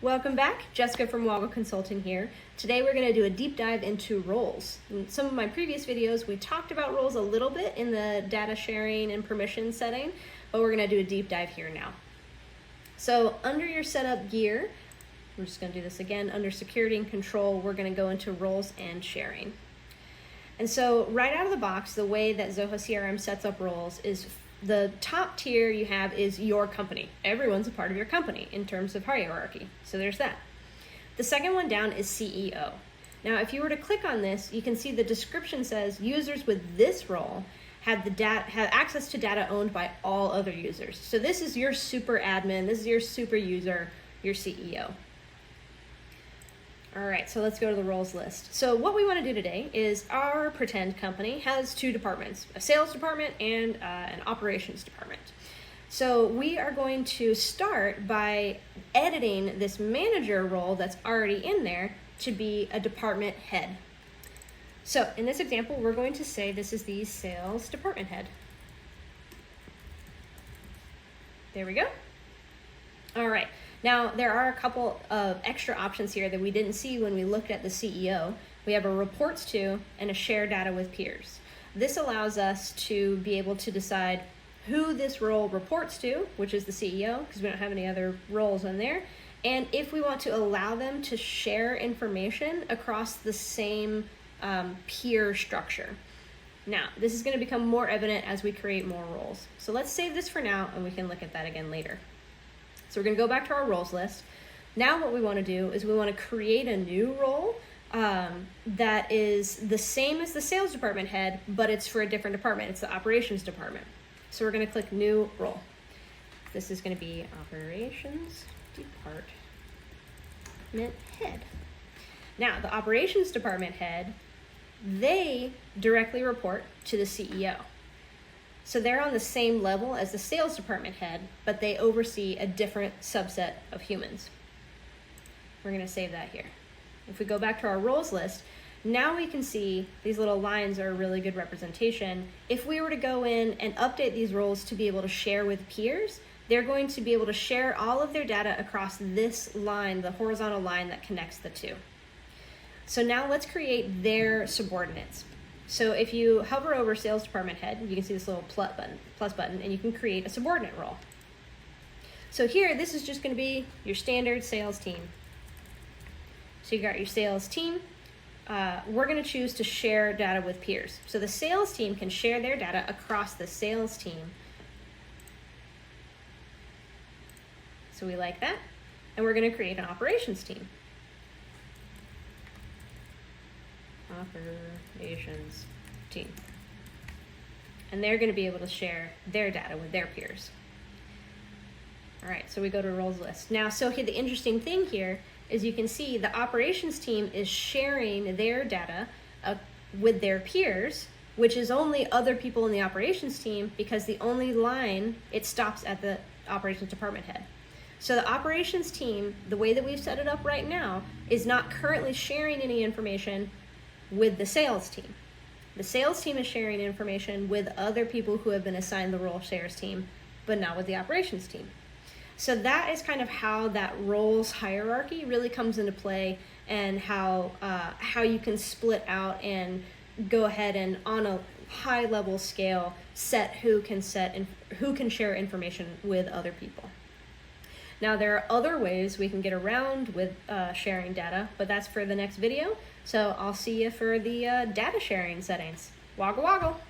Welcome back, Jessica from Woggle Consulting here. Today we're going to do a deep dive into roles. In some of my previous videos we talked about roles a little bit in the data sharing and permission setting, but we're going to do a deep dive here now. So under your setup gear, we're just going to do this again, under security and control, we're going to go into roles and sharing. And so right out of the box, the way that Zoho CRM sets up roles is the top tier you have is your company. Everyone's a part of your company in terms of hierarchy. So there's that. The second one down is CEO. Now, if you were to click on this, you can see the description says users with this role have access to data owned by all other users. So this is your super admin, this is your super user, your CEO. All right, so let's go to the roles list. So what we want to do today is our pretend company has two departments, a sales department and an operations department. So we are going to start by editing this manager role that's already in there to be a department head. So in this example, we're going to say this is the sales department head. There we go. All right. Now, there are a couple of extra options here that we didn't see when we looked at the CEO. We have a reports to and a share data with peers. This allows us to be able to decide who this role reports to, which is the CEO, because we don't have any other roles in there, and if we want to allow them to share information across the same peer structure. Now, this is going to become more evident as we create more roles. So let's save this for now, and we can look at that again later. So we're going to go back to our roles list. Now what we want to do is we want to create a new role that is the same as the sales department head, but it's for a different department. It's the operations department. So we're going to click new role. This is going to be operations department head. Now the operations department head, they directly report to the CEO. So they're on the same level as the sales department head, but they oversee a different subset of humans. We're going to save that here. If we go back to our roles list, now we can see these little lines are a really good representation. If we were to go in and update these roles to be able to share with peers, they're going to be able to share all of their data across this line, the horizontal line that connects the two. So now let's create their subordinates. So if you hover over sales department head, you can see this little plus button, and you can create a subordinate role. So here, this is just going to be your standard sales team. So you got your sales team. We're going to choose to share data with peers. So the sales team can share their data across the sales team. So we like that. And we're going to create an operations team. Operations team. And they're going to be able to share their data with their peers. All right, so we go to roles list. Now, so here the interesting thing here is you can see the operations team is sharing their data with their peers, which is only other people in the operations team because the only line, it stops at the operations department head. So the operations team, the way that we've set it up right now, is not currently sharing any information with the sales team. The sales team is sharing information with other people who have been assigned the role shares team, but not with the operations team. So that is kind of how that roles hierarchy really comes into play, and how you can split out and go ahead and on a high level scale set who can share information with other people. Now, there are other ways we can get around with sharing data, but that's for the next video. So I'll see you for the data sharing settings. Woggle woggle.